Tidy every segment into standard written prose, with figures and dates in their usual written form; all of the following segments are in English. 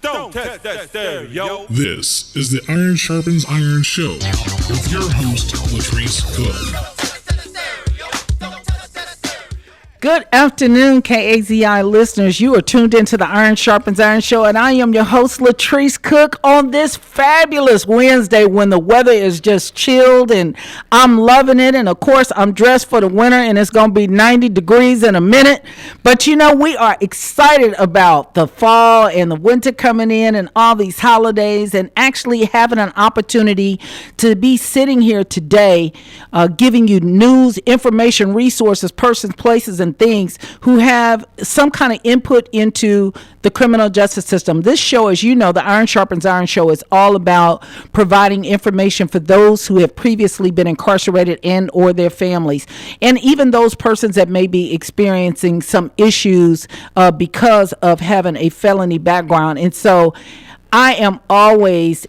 Don't test that stereo. This is the Iron Sharpens Iron Show with your host, Latrice Cook. Good afternoon, KAZI listeners. You are tuned into the Iron Sharpens Iron Show, and I am your host, Latrice Cook, on this fabulous Wednesday when the weather is just chilled, and I'm loving it. And, of course, I'm dressed for the winter, and it's going to be 90 degrees in a minute. But, you know, we are excited about the fall and the winter coming in and all these holidays, and actually having an opportunity to be sitting here today giving you news, information, resources, persons, places, and things who have some kind of input into the criminal justice system. This show, as you know, the Iron Sharpens Iron Show, is all about providing information for those who have previously been incarcerated and or their families, and even those persons that may be experiencing some issues because of having a felony background. And so I am always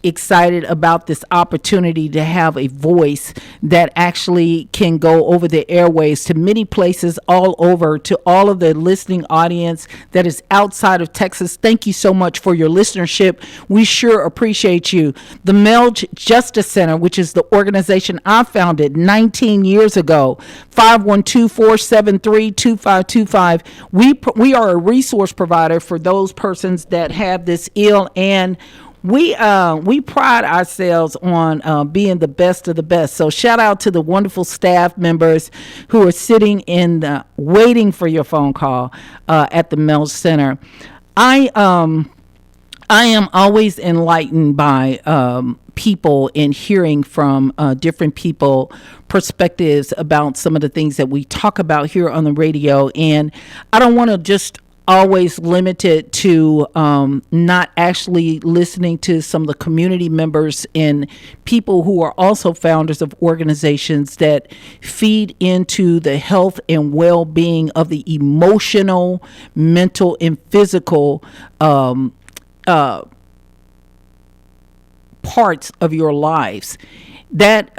excited about this opportunity to have a voice that actually can go over the airways to many places all over, to all of the listening audience that is outside of Texas. Thank you so much for your listenership. We sure appreciate you. The Melge Justice Center, which is the organization I founded 19 years ago, 512-473-2525. We are a resource provider for those persons that have this ill, and we pride ourselves on being the best of the best. So shout out to the wonderful staff members who are sitting in waiting for your phone call at the Melge Center. I am always enlightened by people and hearing from different people perspectives about some of the things that we talk about here on the radio. And I don't want to just always limited to not actually listening to some of the community members and people who are also founders of organizations that feed into the health and well-being of the emotional, mental, and physical parts of your lives. That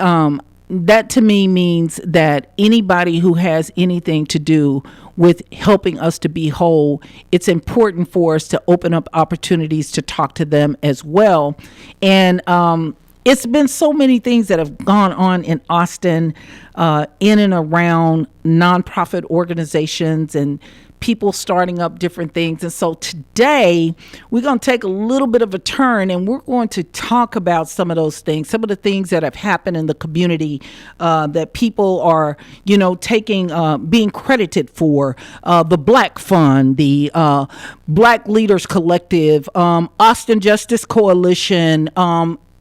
to me means that anybody who has anything to do with helping us to be whole, it's important for us to open up opportunities to talk to them as well. And it's been so many things that have gone on in Austin, in and around nonprofit organizations and people starting up different things. And so today we're going to take a little bit of a turn, and we're going to talk about some of those things, some of the things that have happened in the community that people are, you know, taking, being credited for. The Black Fund, the Black Leaders Collective, Austin Justice Coalition,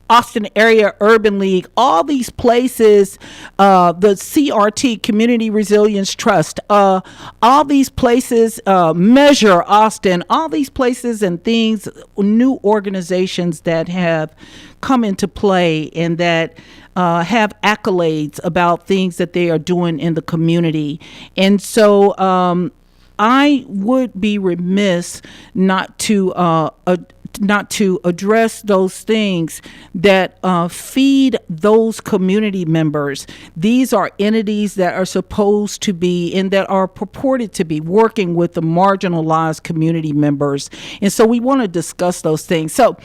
Austin Area Urban League, all these places, the CRT, Community Resilience Trust, all these places, Measure Austin, all these places and things, new organizations that have come into play and that have accolades about things that they are doing in the community. And so I would be remiss not to address those things that feed those community members. These are entities that are supposed to be and that are purported to be working with the marginalized community members. And so we want to discuss those things. So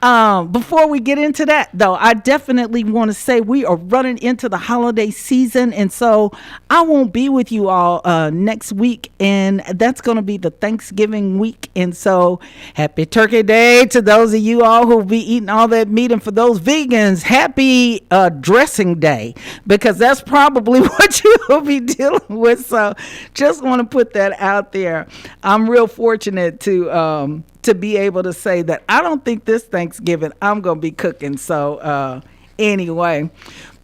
before we get into that, though, I definitely want to say we are running into the holiday season. And so I won't be with you all next week. And that's going to be the Thanksgiving week. And so happy Turkey Day to those of you all who will be eating all that meat. And for those vegans, happy dressing day, because that's probably what you will be dealing with. So just want to put that out there. I'm real fortunate to be able to say that I don't think this Thanksgiving I'm going to be cooking. So anyway,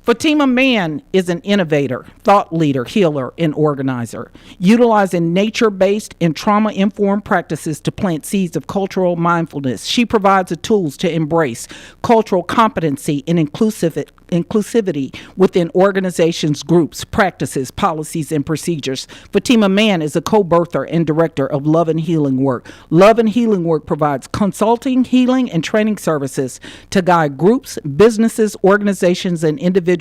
Fatima Mann is an innovator, thought leader, healer, and organizer, utilizing nature-based and trauma-informed practices to plant seeds of cultural mindfulness. She provides the tools to embrace cultural competency and inclusivity within organizations, groups, practices, policies, and procedures. Fatima Mann is a co-birther and director of Love and Healing Work. Love and Healing Work provides consulting, healing, and training services to guide groups, businesses, organizations, and individuals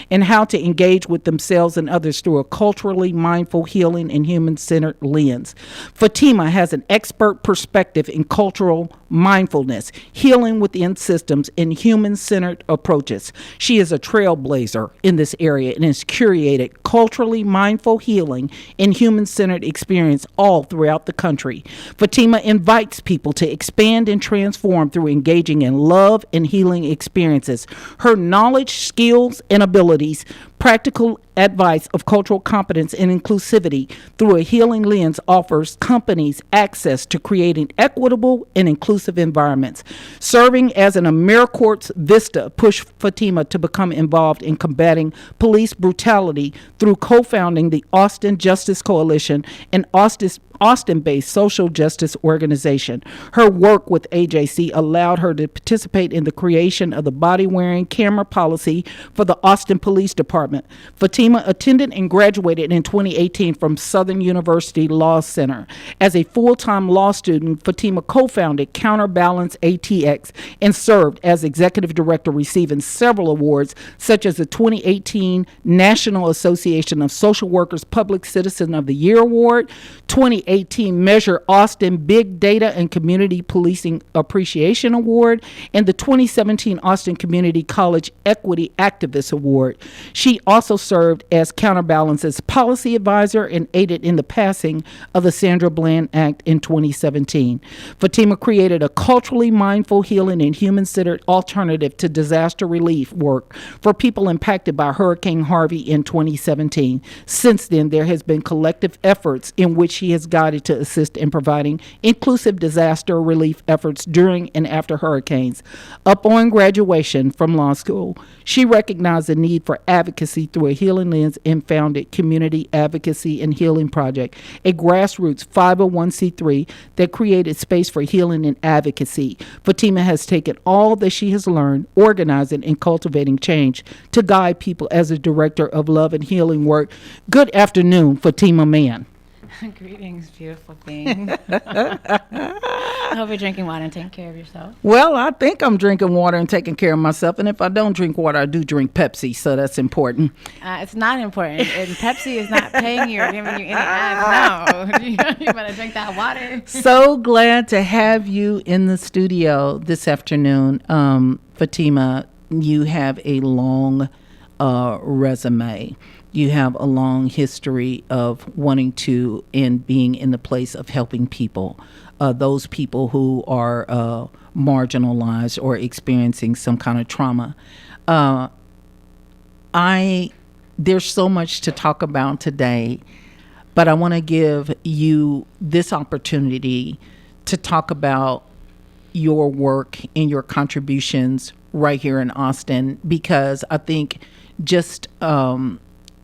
in how to engage with themselves and others through a culturally mindful, healing, and human-centered lens. Fatima has an expert perspective in cultural mindfulness, healing within systems, and human-centered approaches. She is a trailblazer in this area and has curated culturally mindful healing and human-centered experience all throughout the country. Fatima invites people to expand and transform through engaging in love and healing experiences. Her knowledge, skills, and abilities, practical advice of cultural competence and inclusivity through a healing lens offers companies access to creating equitable and inclusive environments. Serving as an AmeriCorps Vista pushed Fatima to become involved in combating police brutality through co-founding the Austin Justice Coalition, an Austin-based social justice organization. Her work with AJC allowed her to participate in the creation of the body-wearing camera policy for the Austin Police Department. Fatima attended and graduated in 2018 from Southern University Law Center. As a full-time law student, Fatima co-founded Counterbalance ATX and served as executive director, receiving several awards such as the 2018 National Association of Social Workers Public Citizen of the Year Award, 2018 Measure Austin Big Data and Community Policing Appreciation Award, and the 2017 Austin Community College Equity Activist Award. She also served as Counterbalance's policy advisor and aided in the passing of the Sandra Bland Act in 2017. Fatima created a culturally mindful, healing, and human-centered alternative to disaster relief work for people impacted by Hurricane Harvey in 2017. Since then, there has been collective efforts in which she has guided to assist in providing inclusive disaster relief efforts during and after hurricanes. Upon graduation from law school, she recognized the need for advocacy through a healing lens and founded Community Advocacy and Healing Project, a grassroots 501c3 that created space for healing and advocacy. Fatima has taken all that she has learned, organizing and cultivating change to guide people as a director of love and healing work. Good afternoon, Fatima Mann. Greetings, beautiful thing. I hope you're drinking water and taking care of yourself. Well, I think I'm drinking water and taking care of myself. And if I don't drink water, I do drink Pepsi. So that's important. It's not important. And Pepsi is not paying you or giving you any ads. No. You better drink that water. So glad to have you in the studio this afternoon. Fatima, you have a long resume. You have a long history of wanting to and being in the place of helping people, those people who are marginalized or experiencing some kind of trauma. There's so much to talk about today, but I want to give you this opportunity to talk about your work and your contributions right here in Austin, because I think just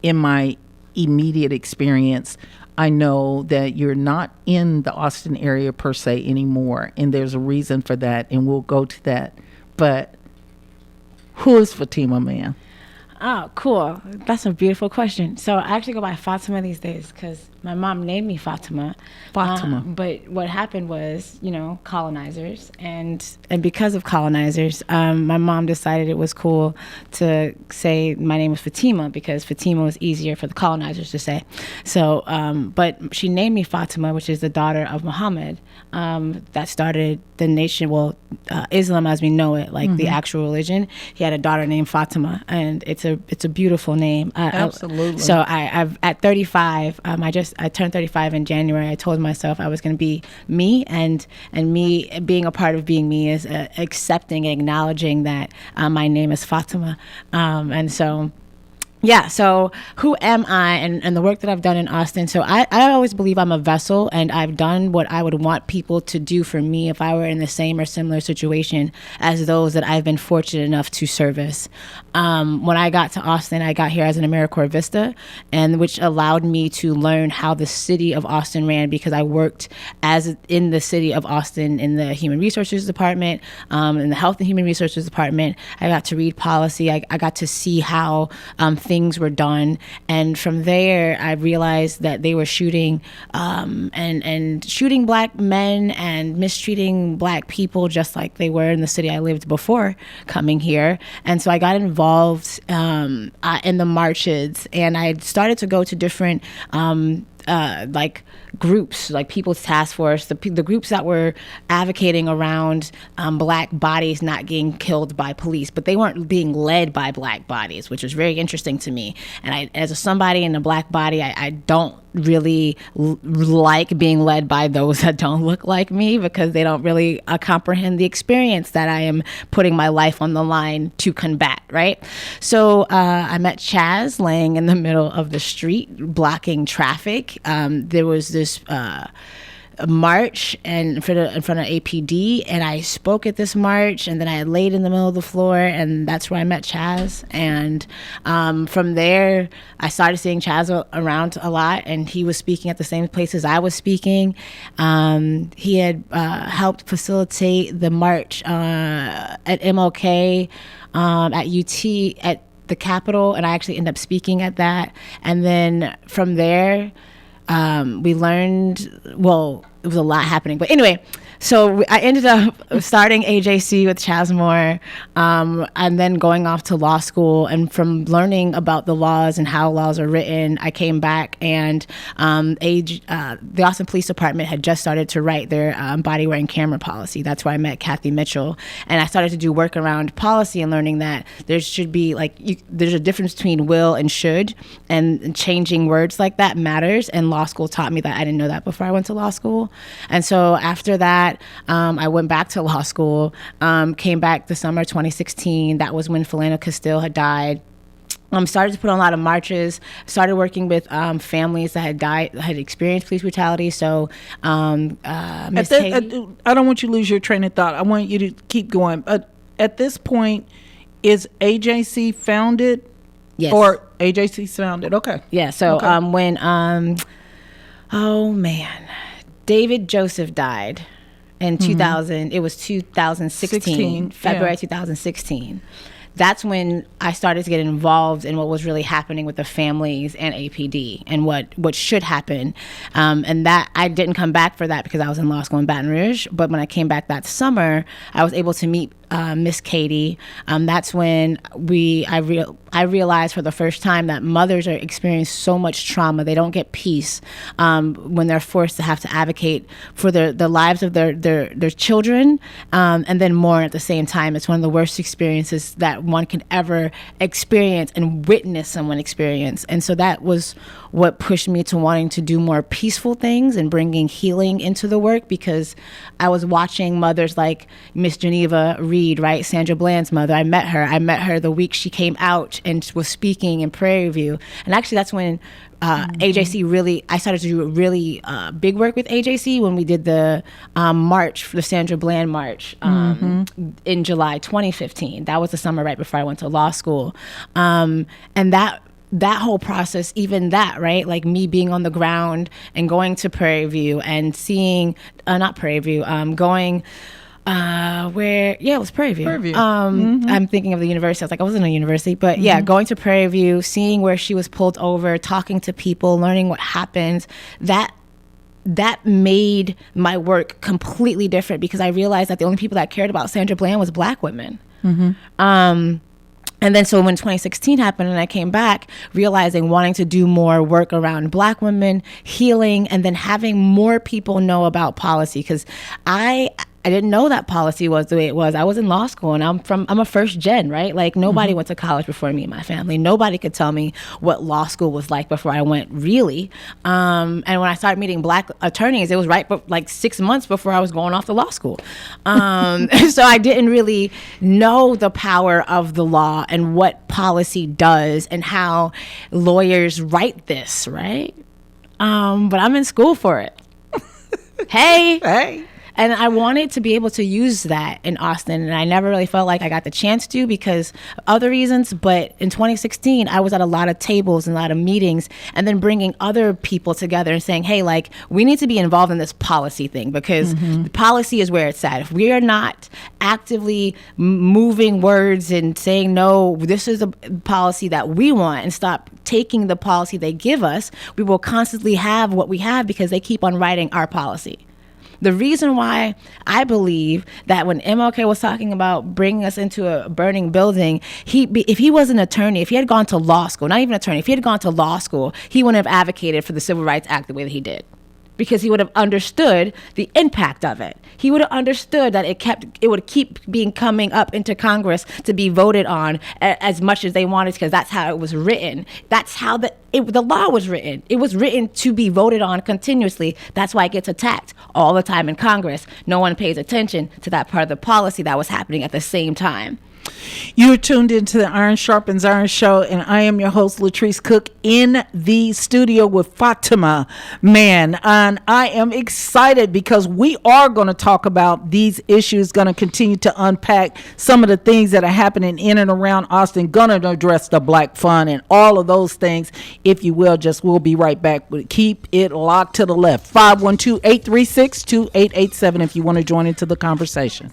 in my immediate experience, I know that you're not in the Austin area per se anymore, and there's a reason for that, and we'll go to that. But who is Fatima Mann? Oh, cool. That's a beautiful question. So I actually go by Fatima these days because my mom named me Fatima. But what happened was, colonizers. And because of colonizers, my mom decided it was cool to say my name was Fatima because Fatima was easier for the colonizers to say. So, but she named me Fatima, which is the daughter of Muhammad, that started the nation, Islam as we know it, like the actual religion. He had a daughter named Fatima, and it's a beautiful name. Absolutely. So I've at 35, I turned 35 in January. I told myself I was going to be me, and me being a part of being me is accepting and acknowledging that my name is Fatima, and so. Yeah, so who am I and the work that I've done in Austin? So I always believe I'm a vessel, and I've done what I would want people to do for me if I were in the same or similar situation as those that I've been fortunate enough to service. When I got to Austin, I got here as an AmeriCorps Vista, and which allowed me to learn how the city of Austin ran because I worked in the city of Austin in the Human Resources Department, in the Health and Human Resources Department. I got to read policy. I got to see how things were done, and from there I realized that they were shooting and shooting black men and mistreating black people just like they were in the city I lived before coming here. And so I got involved in the marches, and I started to go to different like groups, like People's Task Force, the groups that were advocating around black bodies not getting killed by police, but they weren't being led by black bodies, which was very interesting to me. And I, as somebody in a black body, I don't really like being led by those that don't look like me, because they don't really comprehend the experience that I am putting my life on the line to combat, right? So I met Chaz laying in the middle of the street blocking traffic. There was this march in front of APD, and I spoke at this march, and then I laid in the middle of the floor, and that's where I met Chaz. And from there, I started seeing Chaz around a lot, and he was speaking at the same places I was speaking. He had helped facilitate the march at MLK, at UT, at the Capitol, and I actually ended up speaking at that. And then from there, we learned, well, it was a lot happening. But anyway, so I ended up starting AJC with Chaz Moore, and then going off to law school. And from learning about the laws and how laws are written, I came back, and the Austin Police Department had just started to write their body-wearing camera policy. That's where I met Kathy Mitchell. And I started to do work around policy and learning that there should be, there's a difference between will and should, and changing words like that matters. And law school taught me that. I didn't know that before I went to law school. And so after that, I went back to law school, came back the summer 2016. That was when Philando Castile had died. Started to put on a lot of marches, started working with families that had experienced police brutality. So Miss Katie, I don't want you to lose your train of thought. I want you to keep going. At this point, is AJC founded? Yes. Or AJC's founded? Okay. Yeah. So okay. When oh man, David Joseph died in 2000. It was 2016, February 2016. That's when I started to get involved in what was really happening with the families and APD and what should happen. And that I didn't come back for that because I was in law school in Baton Rouge. But when I came back that summer, I was able to meet Miss Katie. That's when I realized for the first time that mothers are experiencing so much trauma. They don't get peace when they're forced to have to advocate for the lives of their children, and then mourn at the same time. It's one of the worst experiences that one can ever experience and witness someone experience. And so that was what pushed me to wanting to do more peaceful things and bringing healing into the work, because I was watching mothers like Miss Geneva Reed, right? Sandra Bland's mother. I met her the week she came out and was speaking in Prairie View. And actually that's when AJC I started to do really big work with AJC when we did the march, the Sandra Bland march in July 2015. That was the summer right before I went to law school. And that whole process, even that, right? Like me being on the ground and going to Prairie View and seeing, not Prairie View, going it was Prairie View. I'm thinking of the university. I was like, I wasn't in a university, but yeah, going to Prairie View, seeing where she was pulled over, talking to people, learning what happened, that made my work completely different, because I realized that the only people that cared about Sandra Bland was Black women. And then so when 2016 happened and I came back, realizing wanting to do more work around Black women, healing, and then having more people know about policy, because I didn't know that policy was the way it was. I was in law school, and I'm a first gen, right? Like nobody went to college before me and my family. Nobody could tell me what law school was like before I went, really. And when I started meeting Black attorneys, it was like 6 months before I was going off to law school. So I didn't really know the power of the law and what policy does and how lawyers write this, right? But I'm in school for it. Hey. And I wanted to be able to use that in Austin, and I never really felt like I got the chance to because of other reasons. But in 2016, I was at a lot of tables and a lot of meetings, and then bringing other people together and saying, hey, like, we need to be involved in this policy thing, because the policy is where it's at. If we are not actively moving words and saying, no, this is a policy that we want, and stop taking the policy they give us, we will constantly have what we have because they keep on writing our policy. The reason why I believe that when MLK was talking about bringing us into a burning building, if he was an attorney, if he had gone to law school, not even an attorney, if he had gone to law school, he wouldn't have advocated for the Civil Rights Act the way that he did. Because he would have understood the impact of it. He would have understood that it would keep being coming up into Congress to be voted on as much as they wanted, because that's how it was written. That's how the law was written. It was written to be voted on continuously. That's why it gets attacked all the time in Congress. No one pays attention to that part of the policy that was happening at the same time. You're tuned into the Iron Sharpens Iron show, and I am your host, Latrice Cook, in the studio with Fatima, Mann. And I am excited because we are going to talk about these issues, going to continue to unpack some of the things that are happening in and around Austin, going to address the Black Fund and all of those things, if you will. We'll be right back. Keep it locked to the left. 512-836-2887 if you want to join into the conversation.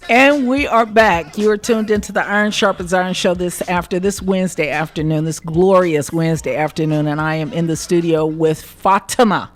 And we are back. You are tuned into the Iron Sharpens Iron show this Wednesday afternoon, this glorious Wednesday afternoon, and I am in the studio with Fatima.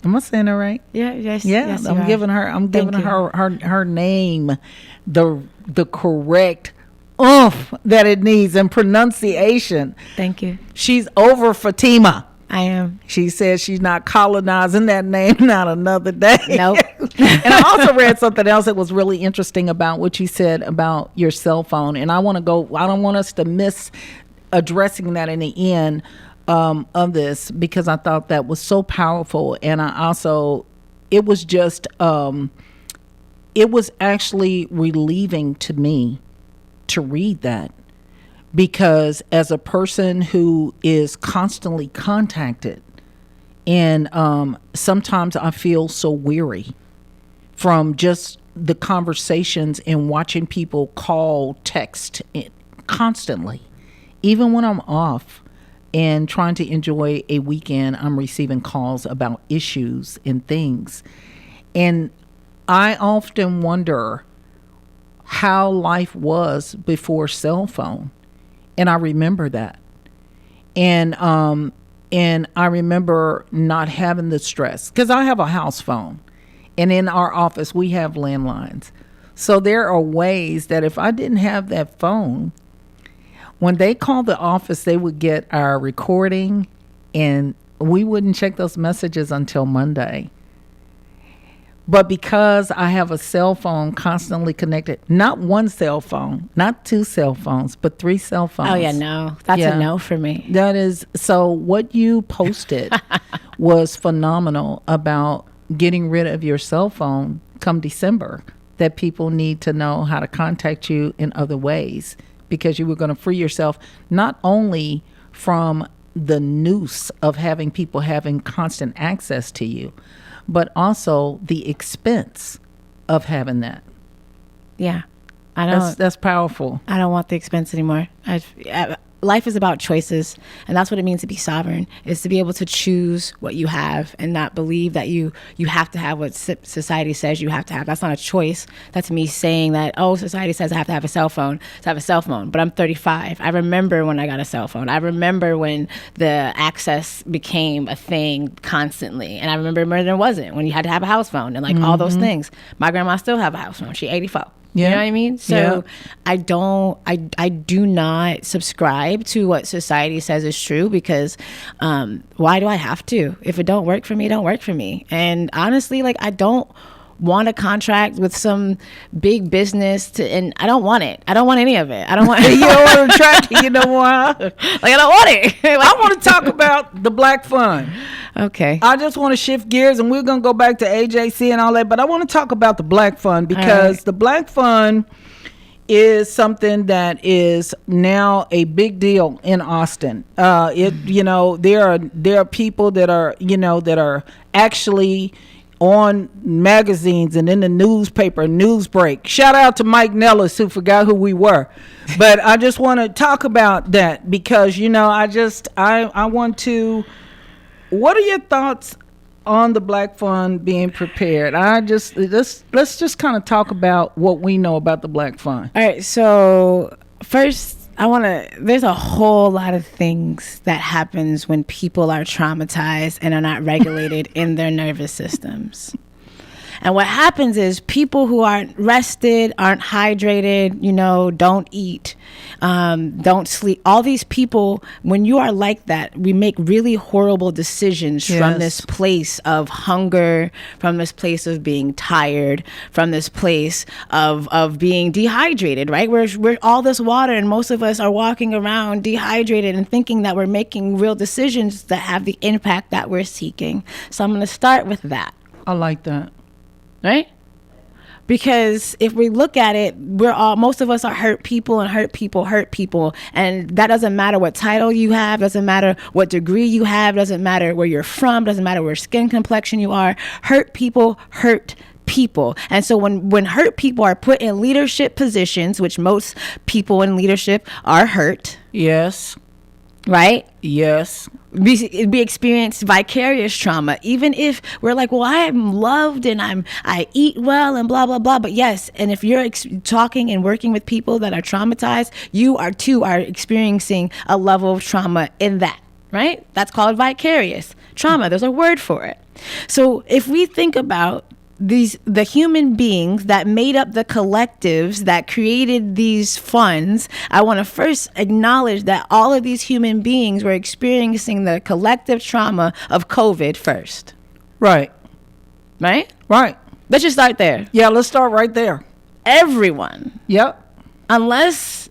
Am I saying that right? Yeah, yes. Yeah, yes, I'm giving her name the correct that it needs and pronunciation. Thank you. She's over Fatima. I am. She says she's not colonizing that name, not another day. Nope. And I also read something else that was really interesting about what you said about your cell phone. And I don't want us to miss addressing that in the end of this, because I thought that was so powerful. And it was actually relieving to me to read that. Because as a person who is constantly contacted, and sometimes I feel so weary from just the conversations and watching people call, text constantly. Even when I'm off and trying to enjoy a weekend, I'm receiving calls about issues and things. And I often wonder how life was before cell phone. And I remember that. And I remember not having the stress, because I have a house phone, and in our office we have landlines. So there are ways that if I didn't have that phone, when they called the office, they would get our recording, and we wouldn't check those messages until Monday. But because I have a cell phone constantly connected, not one cell phone, not two cell phones, but 3 cell phones. Oh, yeah, no. That's a no for me. That is, so what you posted was phenomenal about getting rid of your cell phone come December, that people need to know how to contact you in other ways, because you were going to free yourself not only from the noose of having people having constant access to you, but also the expense of having that. Yeah. That's powerful. I don't want the expense anymore. Life is about choices, and that's what it means to be sovereign, is to be able to choose what you have and not believe that you have to have what society says you have to have. That's not a choice. That's me saying that, society says I have to have a cell phone to have a cell phone, but I'm 35. I remember when I got a cell phone. I remember when the access became a thing constantly, and I remember when there wasn't, when you had to have a house phone and all those things. My grandma still have a house phone. She's 84. Yeah. You know what I mean? So yeah. I do not subscribe to what society says is true, because why do I have to? If it don't work for me, it don't work for me. And honestly, I don't want a contract with some big business and I don't want it. I don't want any of it. I don't want you don't want to track it, you know why? I don't want it. I want to talk about the Black Fund. Okay. I just want to shift gears, and we're going to go back to AJC and all that, but I want to talk about the Black Fund, because the Black Fund is something that is now a big deal in Austin. There are people that are actually on magazines and in the newspaper, Newsbreak. Shout out to Mike Nellis, who forgot who we were. But I just want to talk about that, because I want to. What are your thoughts on the Black Fund being prepared, let's just kind of talk about what we know about the Black Fund. All right, so first there's a whole lot of things that happens when people are traumatized and are not regulated in their nervous systems. And what happens is people who aren't rested, aren't hydrated, don't eat, don't sleep. All these people, when you are like that, we make really horrible decisions from this place of hunger, from this place of being tired, from this place of being dehydrated, right? We're all this water, and most of us are walking around dehydrated and thinking that we're making real decisions that have the impact that we're seeking. So I'm going to start with that. I like that. Right? Because if we look at it, most of us are hurt people, and hurt people. And that doesn't matter what title you have, doesn't matter what degree you have, doesn't matter where you're from, doesn't matter where skin complexion you are. Hurt people hurt people. And so when hurt people are put in leadership positions, which most people in leadership are hurt. Yes. Right? Yes. We experience vicarious trauma, even if we're like, well, I am loved and I eat well and blah, blah, blah. But yes, and if you're talking and working with people that are traumatized, you are experiencing a level of trauma in that, right? That's called vicarious trauma. There's a word for it. So if we think about the human beings that made up the collectives that created these funds, I want to first acknowledge that all of these human beings were experiencing the collective trauma of COVID first. Right. Right? Right. Let's just start there. Yeah, let's start right there. Everyone. Yep. Unless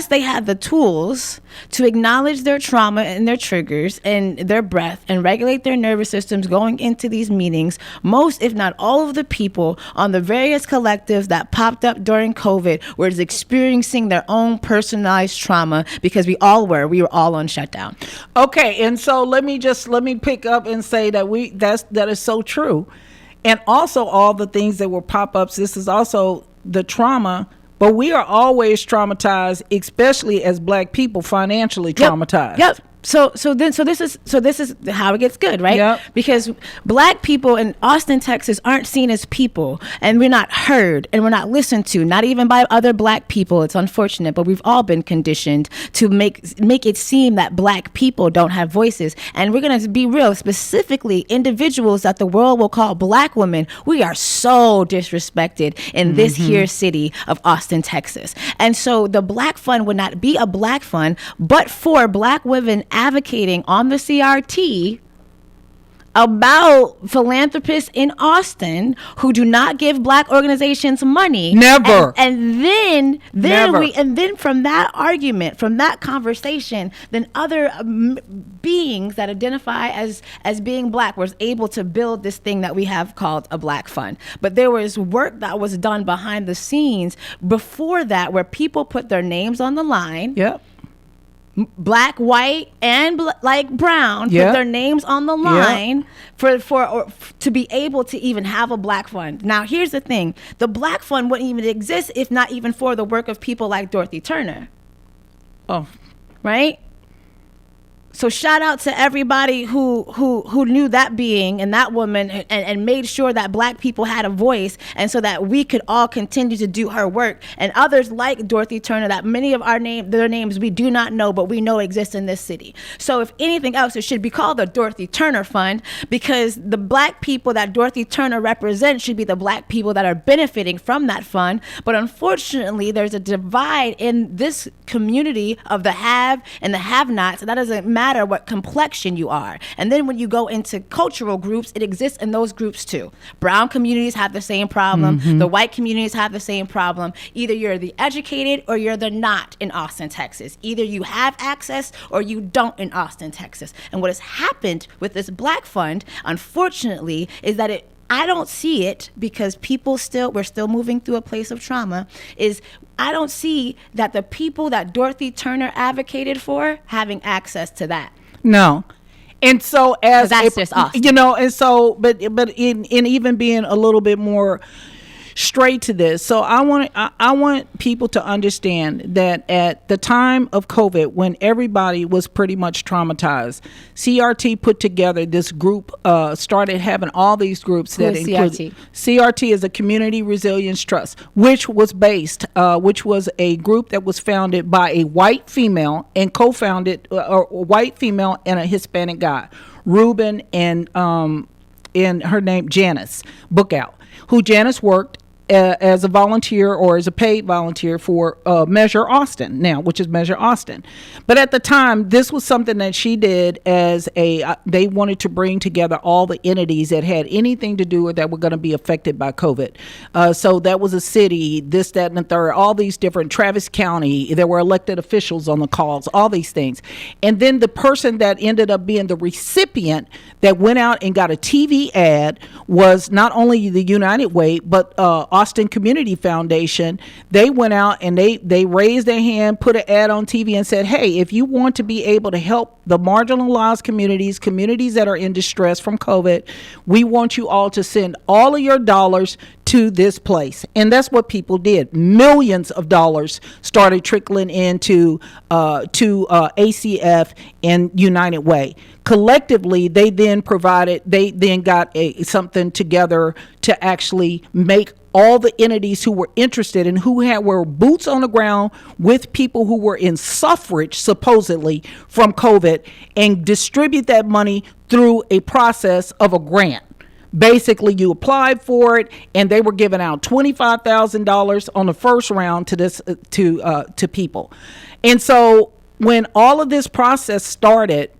they have the tools to acknowledge their trauma and their triggers and their breath and regulate their nervous systems going into these meetings, most, if not all of the people on the various collectives that popped up during COVID were experiencing their own personalized trauma, because we were all on shutdown. Okay, and so let me pick up and say that is so true. And also all the things that were pop-ups, this is also the trauma. But we are always traumatized, especially as Black people, financially traumatized. Yep. So this is how it gets good, right? Yep. Because Black people in Austin, Texas aren't seen as people, and we're not heard, and we're not listened to, not even by other Black people. It's unfortunate, but we've all been conditioned to make it seem that Black people don't have voices. And we're going to be real, specifically individuals that the world will call Black women. We are so disrespected in this here city of Austin, Texas. And so the Black Fund would not be a Black fund, but for Black women advocating on the CRT about philanthropists in Austin who do not give Black organizations money. Never. And then Never. From that argument, from that conversation, then other beings that identify as being Black was able to build this thing that we have called a Black Fund. But there was work that was done behind the scenes before that, where people put their names on the line. Yep. Black, white, and like brown, Yeah. put their names on the line to be able to even have a Black Fund. Now, here's the thing: the Black Fund wouldn't even exist if not even for the work of people like Dorothy Turner. Oh, Right? So shout out to everybody who knew that being and that woman and made sure that Black people had a voice, and so that we could all continue to do her work. And others like Dorothy Turner, that many of their names we do not know, but we know exist in this city. So if anything else, it should be called the Dorothy Turner Fund, because the Black people that Dorothy Turner represents should be the Black people that are benefiting from that fund. But unfortunately, there's a divide in this community of the have and the have-nots. That doesn't matter what complexion you are. And then when you go into cultural groups, it exists in those groups too. Brown communities have the same problem. The white communities have the same problem. Either you're the educated or you're the not in Austin, Texas. Either you have access or you don't in Austin, Texas. And what has happened with this Black Fund, unfortunately, is that I don't see it, because we're still moving through a place of trauma, I don't see that the people that Dorothy Turner advocated for having access to that. no. And so That's just us. and so, but in even being a little bit more straight to this. So I want people to understand that at the time of COVID, when everybody was pretty much traumatized, CRT put together this group, started having all these groups Who that is include CRT? CRT is a Community Resilience Trust, which was a group that was founded by a white female and co-founded a white female and a Hispanic guy, Ruben and her name Janice Bookout, who Janice worked as a volunteer or as a paid volunteer for Measure Austin now, which is Measure Austin. But at the time, this was something that she did as they wanted to bring together all the entities that had anything to do with that were going to be affected by COVID. So that was a city, this, that, and the third, all these different, Travis County, there were elected officials on the calls, all these things. And then the person that ended up being the recipient that went out and got a TV ad was not only the United Way, but Austin Community Foundation. They went out and they raised their hand, put an ad on TV and said, hey, if you want to be able to help the marginalized communities that are in distress from COVID, we want you all to send all of your dollars to this place. And that's what people did. Millions of dollars started trickling into ACF and United Way. Collectively, they then got something together to actually make all the entities who were interested and were boots on the ground with people who were in suffrage, supposedly, from COVID, and distribute that money through a process of a grant. Basically, you applied for it, and they were giving out $25,000 on the first round to people. And so when all of this process started,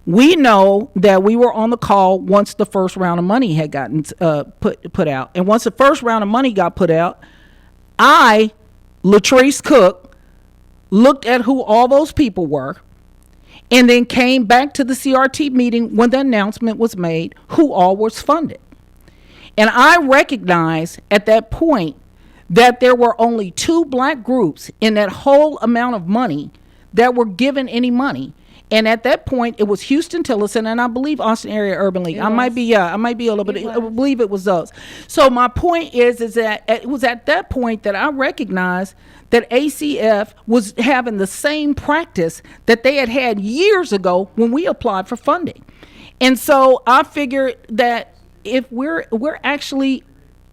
we know that we were on the call once the first round of money had gotten put out. And once the first round of money got put out, I, Latrice Cook, looked at who all those people were, and then came back to the CRT meeting when the announcement was made who all was funded. And I recognized at that point that there were only 2 black groups in that whole amount of money that were given any money. And at that point, it was Houston Tillotson and I believe Austin Area Urban League. I might be a little bit. I believe it was those. So my point is that it was at that point that I recognized that ACF was having the same practice that they had years ago when we applied for funding. And so I figured that if we're actually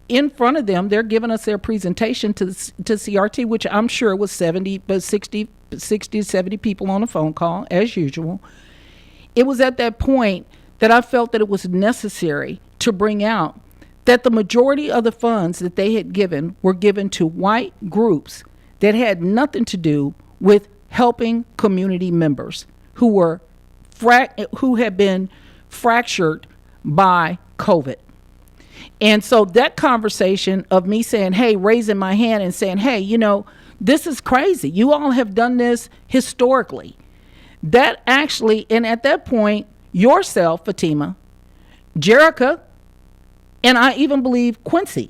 in front of them, they're giving us their presentation to CRT, which I'm sure was 60 to 70 people on a phone call, as usual. It was at that point that I felt that it was necessary to bring out that the majority of the funds that they had given were given to white groups that had nothing to do with helping community members who had been fractured by COVID. And so that conversation of me saying, hey, raising my hand and saying, hey, this is crazy. You all have done this historically. That actually, and at that point, yourself, Fatima, Jerica, and I even believe Quincy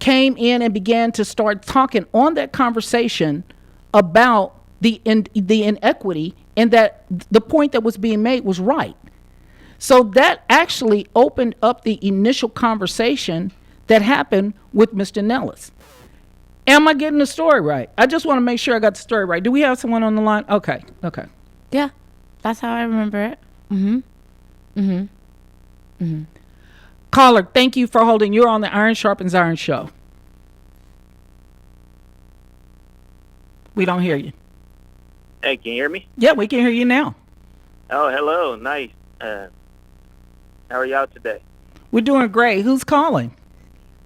came in and began to start talking on that conversation about the inequity, and that the point that was being made was right. So that actually opened up the initial conversation that happened with Mr. Nellis. Am I getting the story right? I just want to make sure I got the story right. Do we have someone on the line? Okay. Yeah, that's how I remember it. Caller, thank you for holding. You're on the Iron Sharpens Iron show. We don't hear you. Hey, can you hear me? Yeah, we can hear you now. Oh, hello. Nice. How are y'all today? We're doing great. Who's calling?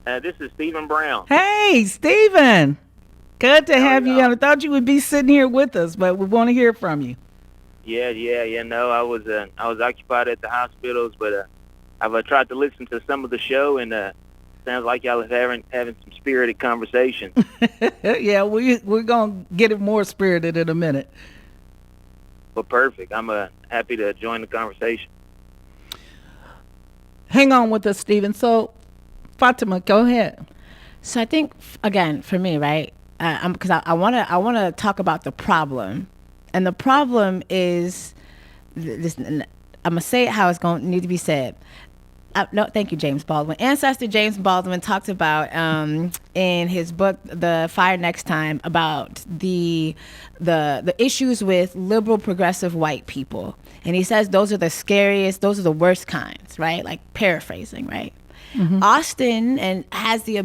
This is Stephen Brown. Hey, Stephen. Good to have you y'all? on. I thought you would be sitting here with us, but we want to hear from you. Yeah. No, I was occupied at the hospitals, but I've tried to listen to some of the show, and sounds like y'all are having some spirited conversation. Yeah, we're gonna get it more spirited in a minute. Well, perfect. I'm happy to join the conversation. Hang on with us, Stephen. So, Fatima, go ahead. So I think, again, for me, right, because I want to talk about the problem. And the problem is, this, I'm going to say it how it's going to need to be said. No, thank you, James Baldwin. Ancestor James Baldwin talked about in his book, The Fire Next Time, about the issues with liberal progressive white people, and he says those are the scariest, those are the worst kinds, right? Like paraphrasing, right? Austin and has the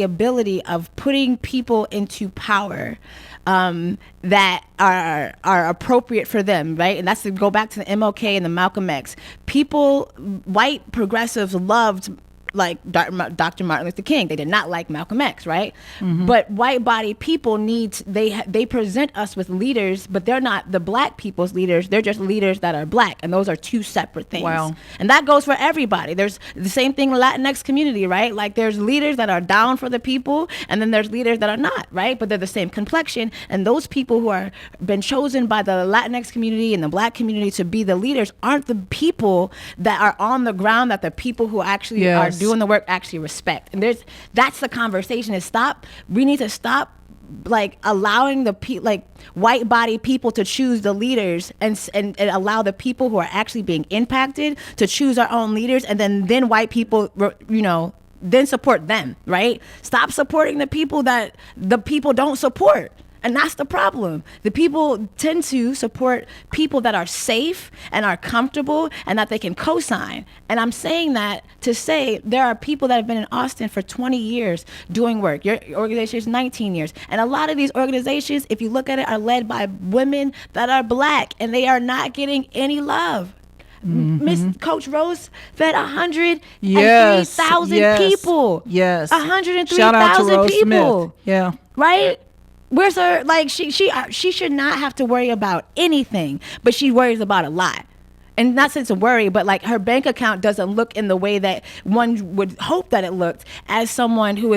ability of putting people into power that are appropriate for them, right? And that's to go back to the MLK and the Malcolm X. People, white progressives loved like Dr. Martin Luther King. They did not like Malcolm X, right? But white body people they present us with leaders, but they're not the black people's leaders. They're just leaders that are black, and those are two separate things. Wow. And that goes for everybody. There's the same thing in the Latinx community, right? Like there's leaders that are down for the people, and then there's leaders that are not, right? But they're the same complexion, and those people who are been chosen by the Latinx community and the black community to be the leaders aren't the people that are on the ground, that the people who actually are doing the work actually respect. And that's the conversation is we need to stop like allowing the white body people to choose the leaders and allow the people who are actually being impacted to choose our own leaders, and then white people, then support them, right? Stop supporting the people that the people don't support. And that's the problem. The people tend to support people that are safe and are comfortable and that they can co-sign. And I'm saying that to say there are people that have been in Austin for 20 years doing work. Your organization is 19 years. And a lot of these organizations, if you look at it, are led by women that are black, and they are not getting any love. Miss Coach Rose fed 103,000 people. Yes. 103,000 people. Smith. Yeah. Right? Where's her, like, she should not have to worry about anything, but she worries about a lot. And not since a worry, but like her bank account doesn't look in the way that one would hope that it looked, as someone who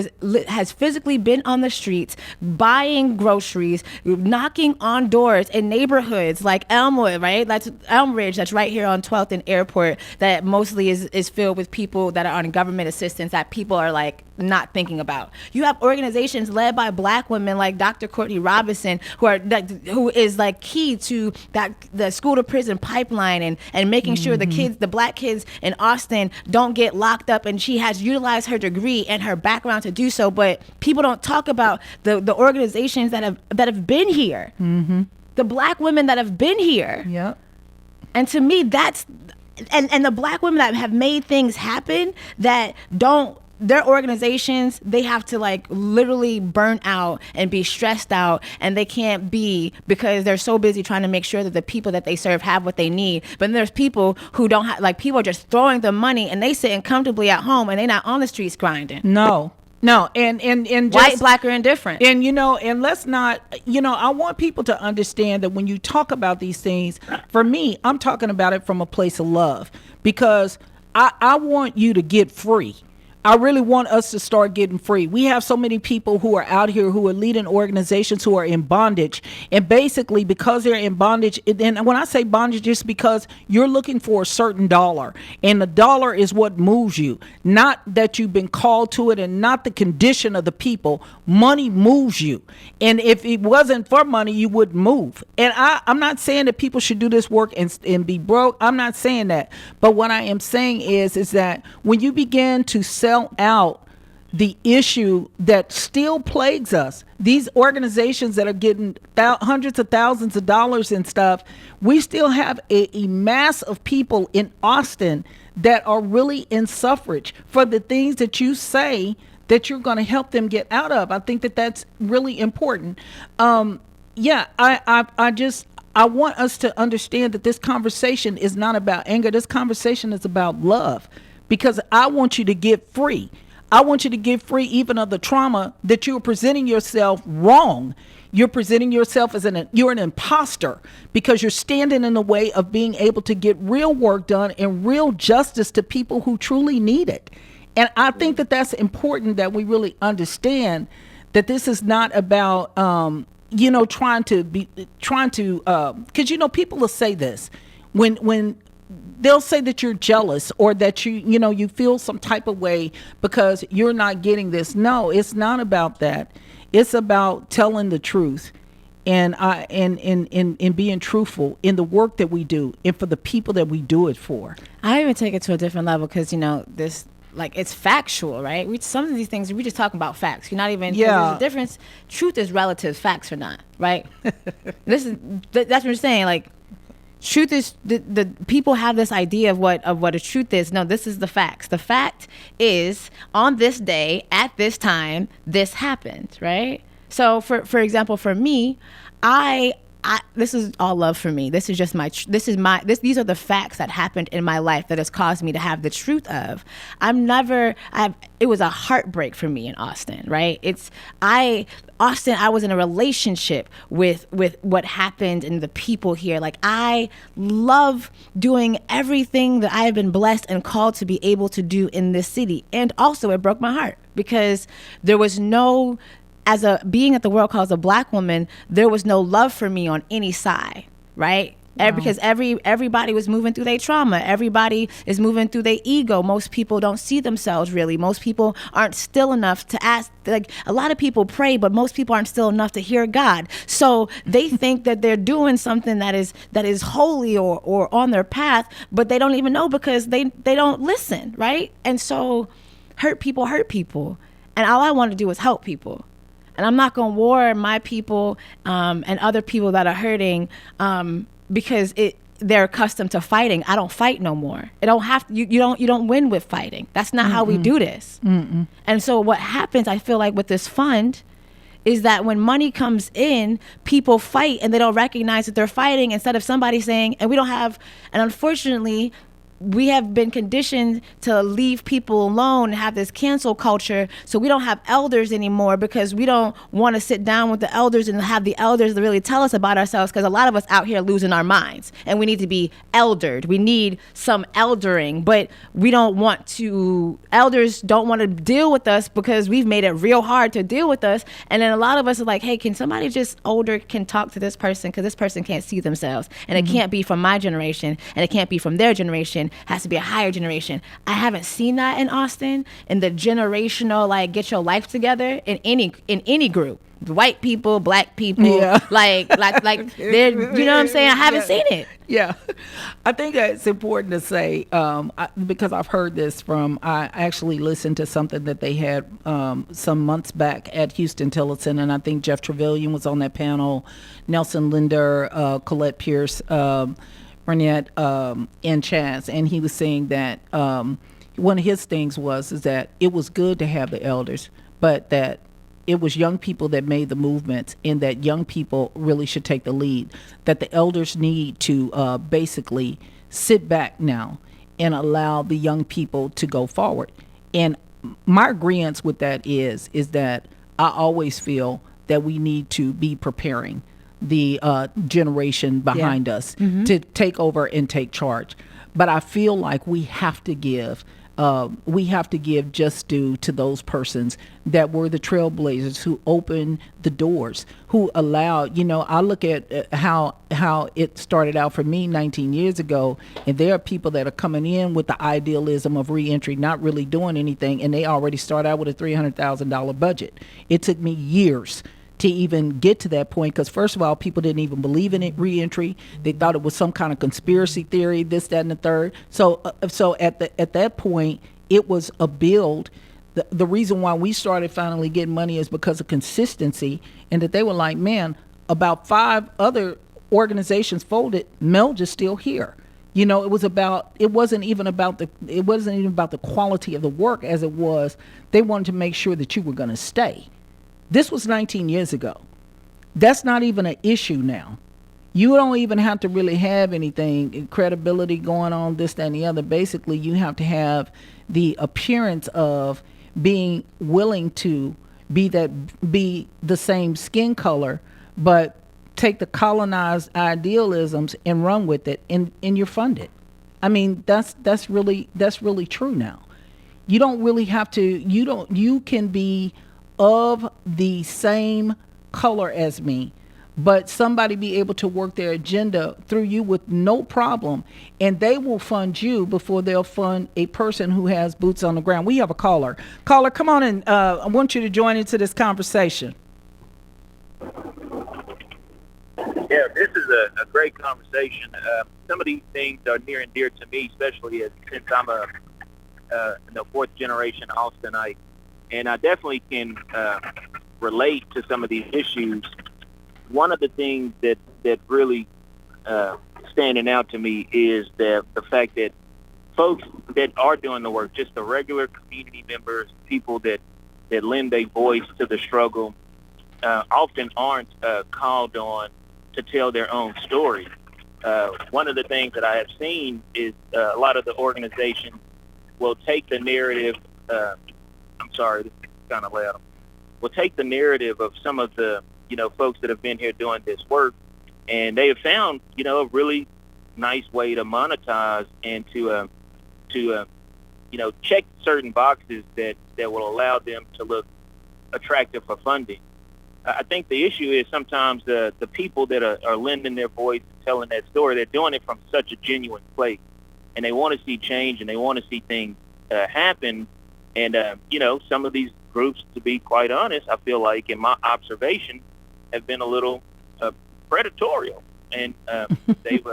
has physically been on the streets, buying groceries, knocking on doors in neighborhoods like Elmwood, right? That's Elmridge, that's right here on 12th and Airport, that mostly is filled with people that are on government assistance that people are like not thinking about. You have organizations led by black women like Dr. Courtney Robinson, who is like key to the school to prison pipeline and making sure the black kids in Austin don't get locked up, and she has utilized her degree and her background to do so. But people don't talk about the organizations that have been here, the black women that have been here. Yep. And to me, that's and the black women that have made things happen that don't. Their organizations, they have to like literally burn out and be stressed out, and they can't be, because they're so busy trying to make sure that the people that they serve have what they need. But then there's people who don't have, like, people are just throwing them money and they sitting comfortably at home and they're not on the streets grinding. No, and just, white, black, or indifferent. And and let's not, I want people to understand that when you talk about these things, for me, I'm talking about it from a place of love, because I want you to get free. I really want us to start getting free. We have so many people who are out here who are leading organizations who are in bondage. And basically, because they're in bondage, and when I say bondage, it's because you're looking for a certain dollar. And the dollar is what moves you. Not that you've been called to it, and not the condition of the people. Money moves you. And if it wasn't for money, you wouldn't move. And I'm not saying that people should do this work and be broke. I'm not saying that. But what I am saying is that when you begin to sell out the issue that still plagues us, these organizations that are getting hundreds of thousands of dollars and stuff, we still have a mass of people in Austin that are really in suffrage for the things that you say that you're going to help them get out of. I think that that's really important. I want us to understand that this conversation is not about anger. This conversation is about love, because I want you to get free. I want you to get free even of the trauma that you're presenting yourself wrong. You're presenting yourself as you're an imposter, because you're standing in the way of being able to get real work done and real justice to people who truly need it. And I think that that's important, that we really understand that this is not about, trying to, because, people will say this when they'll say that you're jealous, or that you feel some type of way because you're not getting this. No, it's not about that. It's about telling the truth. and in being truthful in the work that we do and for the people that we do it for. I even take it to a different level because this, like, it's factual, right? Some of these things we just talking about facts. You're not even there's a difference. Truth is relative, facts are not, right? That's what you're saying. Like, truth is the people have this idea of what a truth is. No, this is the facts. The fact is, on this day at this time, this happened, right? So for example, for me, I this is all love for me. This is just these are the facts that happened in my life that has caused me to have the truth of. It was a heartbreak for me in Austin, right? I was in a relationship with what happened and the people here. Like, I love doing everything that I have been blessed and called to be able to do in this city. And also it broke my heart because there was no, being at the World Call as a Black woman, there was no love for me on any side, right? Wow. Because everybody was moving through their trauma. Everybody is moving through their ego. Most people don't see themselves really. Most people aren't still enough to ask. Like, a lot of people pray, but most people aren't still enough to hear God. So they think that they're doing something that is holy or on their path, but they don't even know because they don't listen, right? And so hurt people. And all I want to do is help people. And I'm not going to war my people and other people that are hurting because they're accustomed to fighting. I don't fight no more. It don't have to, you don't win with fighting. That's not how we do this. And so what happens, I feel like, with this fund is that when money comes in, people fight and they don't recognize that they're fighting, instead of somebody saying, and unfortunately, we have been conditioned to leave people alone and have this cancel culture. So we don't have elders anymore because we don't want to sit down with the elders and have the elders really tell us about ourselves, because a lot of us out here losing our minds and we need to be eldered. We need some eldering, but elders don't want to deal with us because we've made it real hard to deal with us. And then a lot of us are like, hey, can somebody just older can talk to this person, because this person can't see themselves. And it can't be from my generation and it can't be from their generation. Has to be a higher generation. I haven't seen that in Austin, in the generational, like, get your life together in any group. White people, Black people, like they're, you know what I'm saying? I haven't seen it. Yeah, I think it's important to say, because I've heard this I actually listened to something that they had some months back at Houston Tillotson, and I think Jeff Trevelyan was on that panel, Nelson Linder, Colette Pierce, Burnett, and Chaz, and he was saying that one of his things is that it was good to have the elders, but that it was young people that made the movements, and that young people really should take the lead, that the elders need to basically sit back now and allow the young people to go forward. And my agreement with that is that I always feel that we need to be preparing the generation behind us to take over and take charge. But I feel like we have to give just due to those persons that were the trailblazers who opened the doors, who allowed, I look at how it started out for me 19 years ago, and there are people that are coming in with the idealism of reentry, not really doing anything, and they already start out with a $300,000 budget. It took me years to even get to that point, because first of all, people didn't even believe in it, reentry. They thought it was some kind of conspiracy theory, this, that, and the third. So at that point, it was a build. The reason why we started finally getting money is because of consistency, and that they were like, man, about 5 other organizations folded, Melge is still here. It wasn't even about the quality of the work as it was. They wanted to make sure that you were going to stay. This was 19 years ago. That's not even an issue now. You don't even have to really have anything, credibility going on, this, that, and the other. Basically, you have to have the appearance of being willing to be the same skin color, but take the colonized idealisms and run with it, and you're funded. I mean, that's really true now. You don't really have to. You can be of the same color as me, but somebody be able to work their agenda through you with no problem, and they will fund you before they'll fund a person who has boots on the ground. We have a caller. Caller, come on in. I want you to join into this conversation. Yeah, this is a great conversation. Some of these things are near and dear to me, especially since I'm a fourth generation Austinite, and I definitely can relate to some of these issues. One of the things that really standing out to me is the fact that folks that are doing the work, just the regular community members, people that lend a voice to the struggle, often aren't called on to tell their own story. One of the things that I have seen is a lot of the organizations will take the narrative. I'm sorry, this is kind of loud. Will take the narrative of some of the folks that have been here doing this work, and they have found a really nice way to monetize and to check certain boxes that will allow them to look attractive for funding. I think the issue is sometimes the people that are lending their voice, telling that story, they're doing it from such a genuine place, and they want to see change and they want to see things happen. And some of these groups, to be quite honest, I feel like in my observation, have been a little predatorial, and they've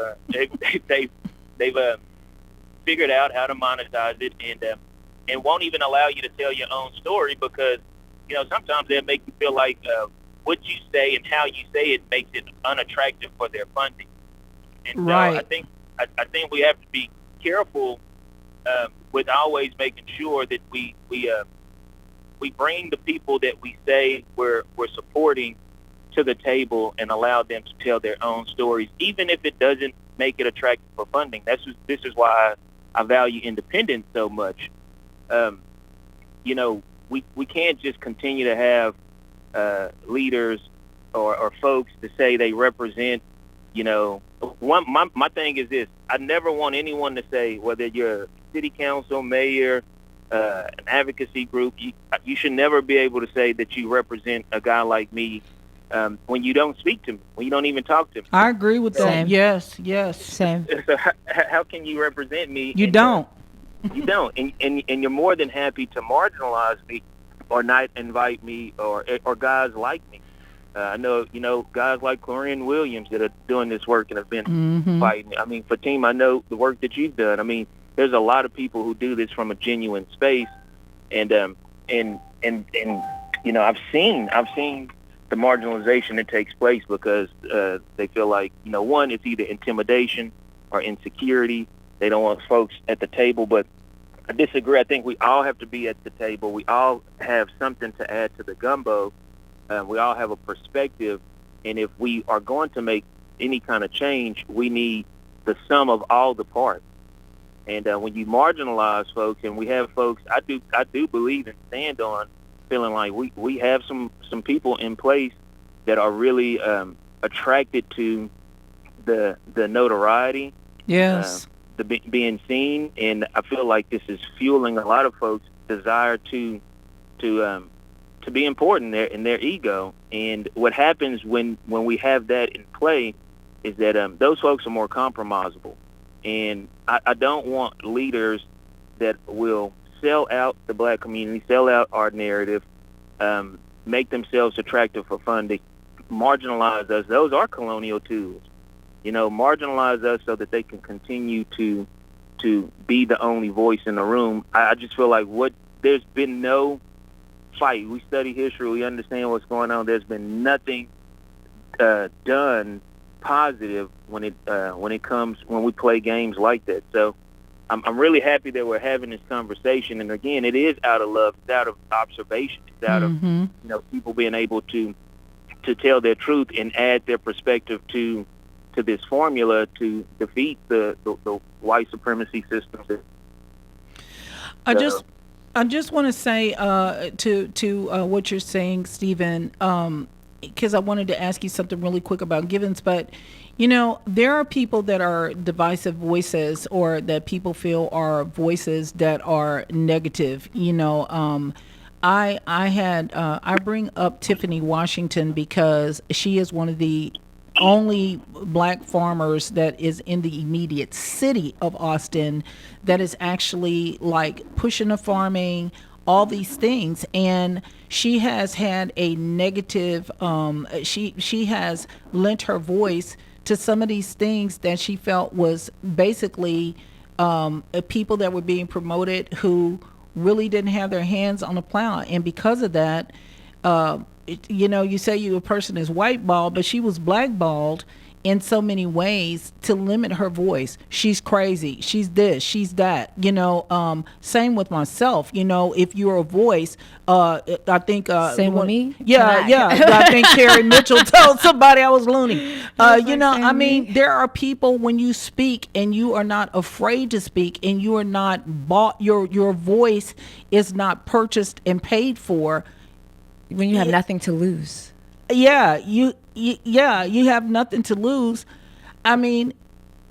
figured out how to monetize it, and won't even allow you to tell your own story because sometimes they'll make you feel like what you say and how you say it makes it unattractive for their funding. And right. So I think we have to be careful with always making sure that we bring the people that we say we're supporting to the table and allow them to tell their own stories, even if it doesn't make it attractive for funding. This is why I value independence so much. We can't just continue to have leaders or folks to say they represent. My thing is this: I never want anyone to say, whether you're a city council, mayor, an advocacy group, you should never be able to say that you represent a guy like me when you don't speak to me, when you don't even talk to me. I agree with that. Same. Yes. Same. So how can you represent me? You don't. You don't, and you're more than happy to marginalize me or not invite me or guys like me. I know guys like Corian Williams that are doing this work and have been fighting. I mean, Fatima, I know the work that you've done. I mean, there's a lot of people who do this from a genuine space, and I've seen the marginalization that takes place because they feel like one, it's either intimidation or insecurity. They don't want folks at the table, but I disagree. I think we all have to be at the table. We all have something to add to the gumbo. We all have a perspective, and if we are going to make any kind of change, we need the sum of all the parts. And when you marginalize folks, and we have folks, I do believe and stand on feeling like we have some people in place that are really attracted to the notoriety. Yes. Being seen, and I feel like this is fueling a lot of folks' desire to be important in their ego. And what happens when we have that in play is that those folks are more compromisable. And I don't want leaders that will sell out the black community, sell out our narrative, make themselves attractive for funding, marginalize us. Those are colonial tools. Marginalize us so that they can continue to be the only voice in the room. I just feel like there's been no fight. We study history. We understand what's going on. There's been nothing done positive when we play games like that. So I'm really happy that we're having this conversation. And again, it is out of love. It's out of observation. It's out of people being able to tell their truth and add their perspective to this formula to defeat the white supremacy system. I just want to say to what you're saying, Stephen, because I wanted to ask you something really quick about Givens, but there are people that are divisive voices, or that people feel are voices that are negative. I bring up Tiffany Washington because she is one of the only black farmers that is in the immediate city of Austin that is actually like pushing the farming, all these things, and she has had a negative. She has lent her voice to some of these things that she felt was basically people that were being promoted who really didn't have their hands on the plow, and because of that, you say a person is whiteballed, but she was blackballed in so many ways to limit her voice. She's crazy. She's this. She's that. Same with myself. If you're a voice, I think. Same with me. Yeah. I think Carrie Mitchell told somebody I was loony. There are people when you speak and you are not afraid to speak and you are not bought. Your voice is not purchased and paid for. When you have nothing to lose. Yeah, you have nothing to lose. I mean,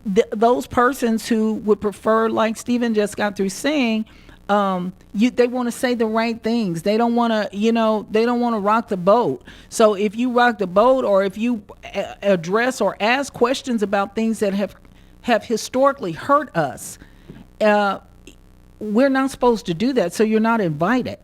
those persons who would prefer, like Stephen just got through saying, they want to say the right things. They don't want to, they don't want to rock the boat. So if you rock the boat, or if you address or ask questions about things that have historically hurt us, we're not supposed to do that. So you're not invited.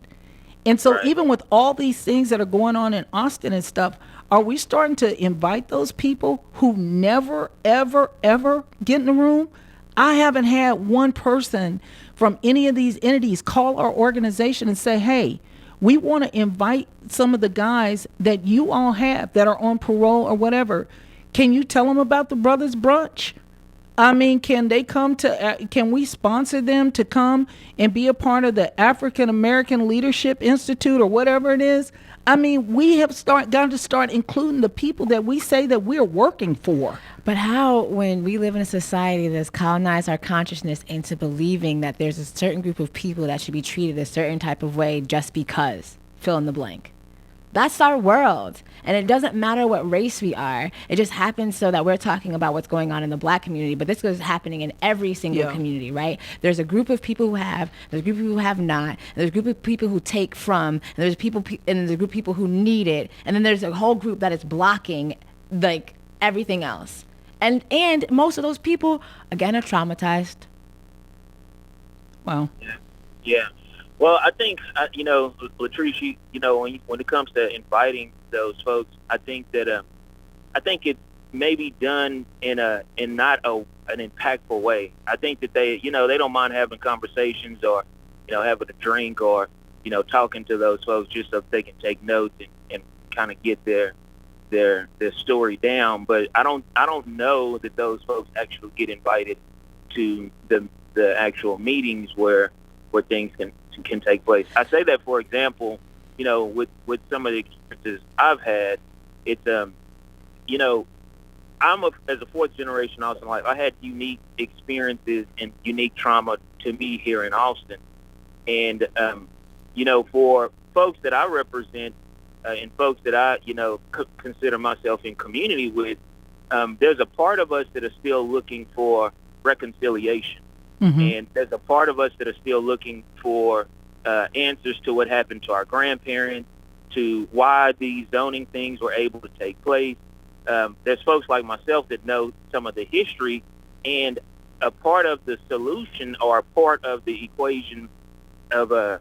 And so even with all these things that are going on in Austin and stuff, are we starting to invite those people who never, ever, ever get in the room? I haven't had one person from any of these entities call our organization and say, hey, we want to invite some of the guys that you all have that are on parole or whatever. Can you tell them about the Brothers Brunch? I mean, can they come can we sponsor them to come and be a part of the African American Leadership Institute or whatever it is? I mean, we have got to start including the people that we say that we're working for. But how, when we live in a society that's colonized our consciousness into believing that there's a certain group of people that should be treated a certain type of way just because, fill in the blank. That's our world. And it doesn't matter what race we are. It just happens so that we're talking about what's going on in the Black community, but this is happening in every single community, right? There's a group of people who have, there's a group of people who have not, and there's a group of people who take from, and there's a group of people who need it, and then there's a whole group that is blocking like everything else. And most of those people, again, are traumatized. Wow. Yeah. Well, I think, Latrice, when it comes to inviting those folks, I think that I think it may be done in not an impactful way. I think that they don't mind having conversations or, having a drink or, talking to those folks just so they can take notes and kind of get their story down. But I don't know that those folks actually get invited to the actual meetings where things can take place. I say that, for example, with some of the experiences I've had, it's as a fourth generation Austin life, I had unique experiences and unique trauma to me here in Austin. And for folks that I represent and folks that I consider myself in community with, there's a part of us that are still looking for reconciliation. Mm-hmm. And there's a part of us that are still looking for answers to what happened to our grandparents, to why these zoning things were able to take place. There's folks like myself that know some of the history, and a part of the solution or a part of the equation of our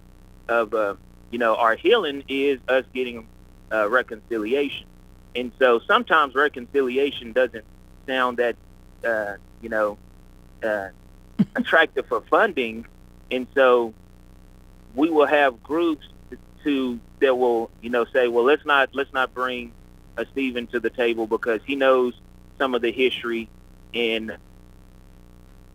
healing is us getting reconciliation. And so sometimes reconciliation doesn't sound that attractive for funding, and so we will have groups that will say, well, let's not bring Stephen to the table because he knows some of the history, and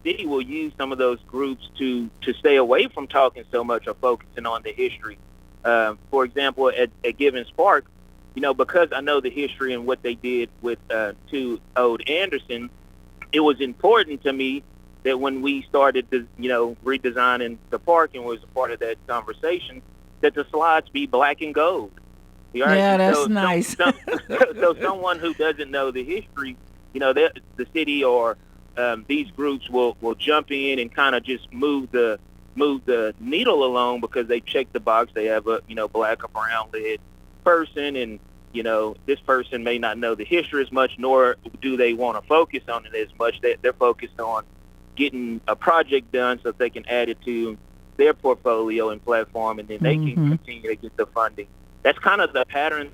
city will use some of those groups to stay away from talking so much or focusing on the history. For example, at Givens Park, because I know the history and what they did with 2 Ode Anderson, it was important to me that when we started redesigning the park and was a part of that conversation, that the slides be black and gold. Right? Yeah, that's nice. So someone who doesn't know the history, the city or these groups will jump in and kind of just move the needle along because they check the box. They have a black or brown led person, and this person may not know the history as much, nor do they want to focus on it as much. They're focused on getting a project done so they can add it to their portfolio and platform, and then they can continue to get the funding. That's kind of the pattern.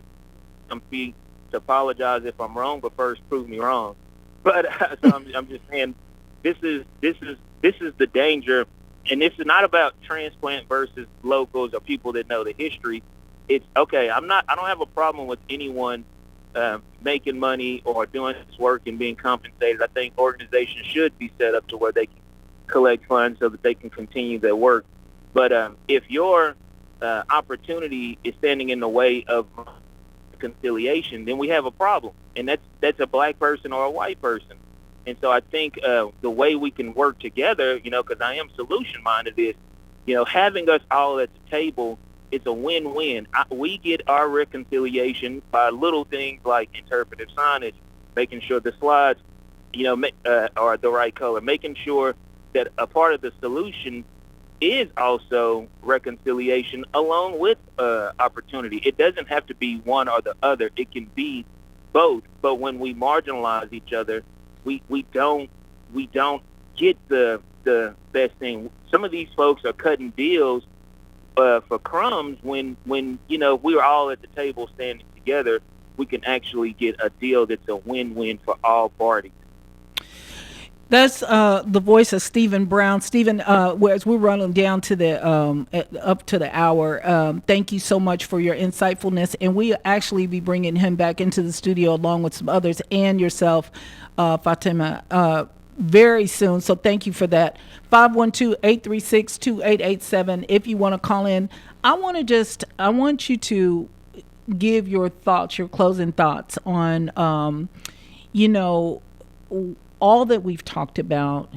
I'm free to apologize if I'm wrong, but first prove me wrong. But so I'm just saying, this is the danger, and this is not about transplant versus locals or people that know the history. It's okay. I don't have a problem with anyone making money or doing this work and being compensated. I think organizations should be set up to where they can collect funds so that they can continue their work. But if your opportunity is standing in the way of reconciliation, then we have a problem, and that's a black person or a white person. And so I think the way we can work together, because I am solution-minded, is, having us all at the table. It's a win-win. We get our reconciliation by little things like interpretive signage, making sure the slides, are the right color, making sure that a part of the solution is also reconciliation along with opportunity. It doesn't have to be one or the other. It can be both. But when we marginalize each other, we don't get the best thing. Some of these folks are cutting deals for crumbs when we are all at the table standing together. We can actually get a deal that's a win-win for all parties. That's the voice of Stephen Brown. Stephen, as we're running down to the up to the hour, thank you so much for your insightfulness, and we actually be bringing him back into the studio along with some others and yourself, Fatima, very soon. So thank you for that. 512-836-2887. If you want to call in, I want you to give your thoughts, your closing thoughts on, all that we've talked about,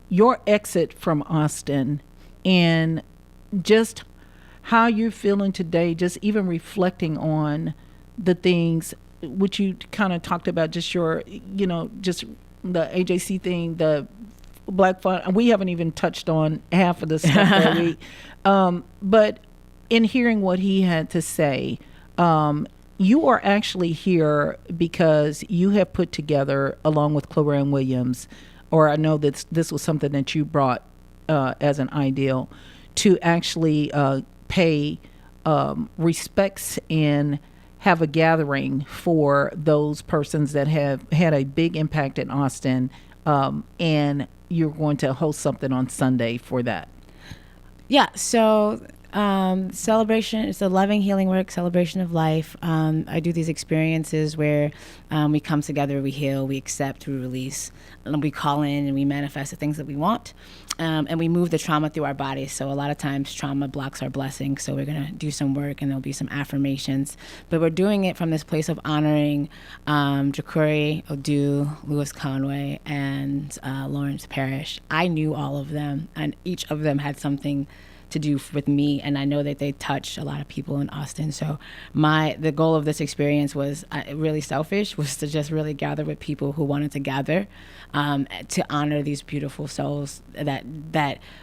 your exit from Austin, and just how you're feeling today, just even reflecting on the things which you kind of talked about, just your, just the AJC thing, the Black Fund. We haven't even touched on half of the stuff that we, but in hearing what he had to say, you are actually here because you have put together, along with Cloran Williams, or I know that this was something that you brought as an ideal, to actually pay respects and have a gathering for those persons that have had a big impact in Austin, and you're going to host something on Sunday for that. Yeah, so celebration, it's a loving healing work, celebration of life. I do these experiences where we come together, we heal, we accept, we release, and we call in and we manifest the things that we want, and we move the trauma through our bodies. So a lot of times trauma blocks our blessings, so we're going to do some work and there'll be some affirmations, but we're doing it from this place of honoring Jacori Odu, Louis Conway, and Lawrence Parrish. I knew all of them, and each of them had something to do with me, and I know that they touch a lot of people in Austin. So the goal of this experience was really selfish, was to just really gather with people who wanted to gather to honor these beautiful souls that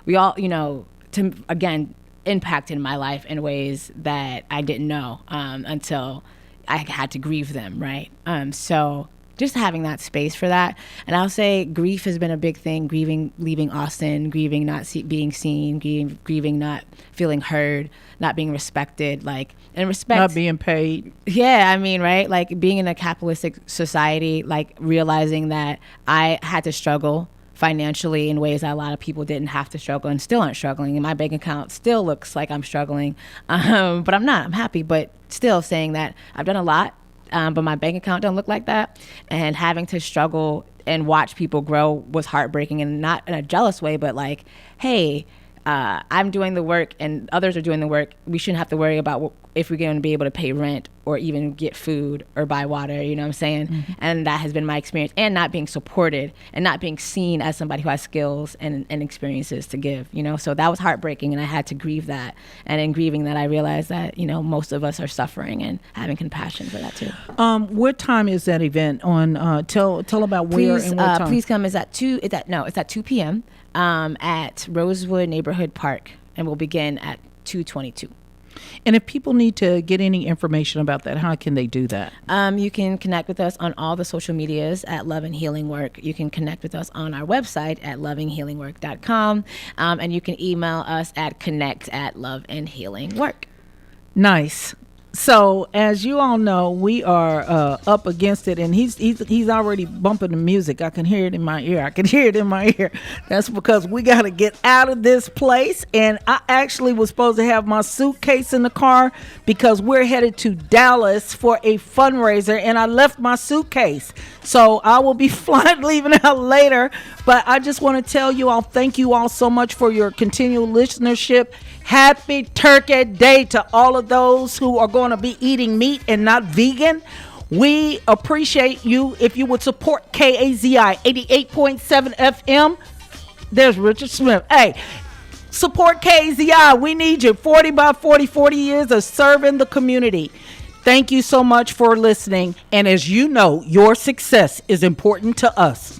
we all, to again impacted my life in ways that I didn't know until I had to grieve them, right? So just having that space for that. And I'll say grief has been a big thing, grieving leaving Austin, grieving not being seen, grieving not feeling heard, not being respected, and respect. Not being paid. Yeah, I mean, right? Like being in a capitalistic society, realizing that I had to struggle financially in ways that a lot of people didn't have to struggle and still aren't struggling. And my bank account still looks like I'm struggling, but I'm not. I'm happy, but still saying that I've done a lot. But my bank account don't look like that, and having to struggle and watch people grow was heartbreaking, and not in a jealous way, but hey, I'm doing the work and others are doing the work. We shouldn't have to worry about if we're going to be able to pay rent or even get food or buy water, you know what I'm saying? Mm-hmm. And that has been my experience, and not being supported and not being seen as somebody who has skills and experiences to give, So that was heartbreaking, and I had to grieve that. And in grieving that, I realized that, most of us are suffering, and having compassion for that too. What time is that event on? Tell about where and what time. Please come. It's at 2 p.m. At Rosewood Neighborhood Park, and we'll begin at 2:22. And if people need to get any information about that, how can they do that? You can connect with us on all the social medias at Love and Healing Work. You can connect with us on our website at lovinghealingwork.com. And you can email us at connect@loveandhealingwork. Nice. So as you all know, we are up against it, and he's already bumping the music. I can hear it in my ear. That's because we got to get out of this place. And I actually was supposed to have my suitcase in the car because we're headed to Dallas for a fundraiser, and I left my suitcase. So I will be leaving out later. But I just want to tell you all, thank you all so much for your continual listenership. Happy Turkey Day to all of those who are going to be eating meat and not vegan. We appreciate you if you would support KAZI 88.7 FM. There's Richard Smith. Hey, support KAZI. We need you. 40 by 40, 40 years of serving the community. Thank you so much for listening. And as you know, your success is important to us.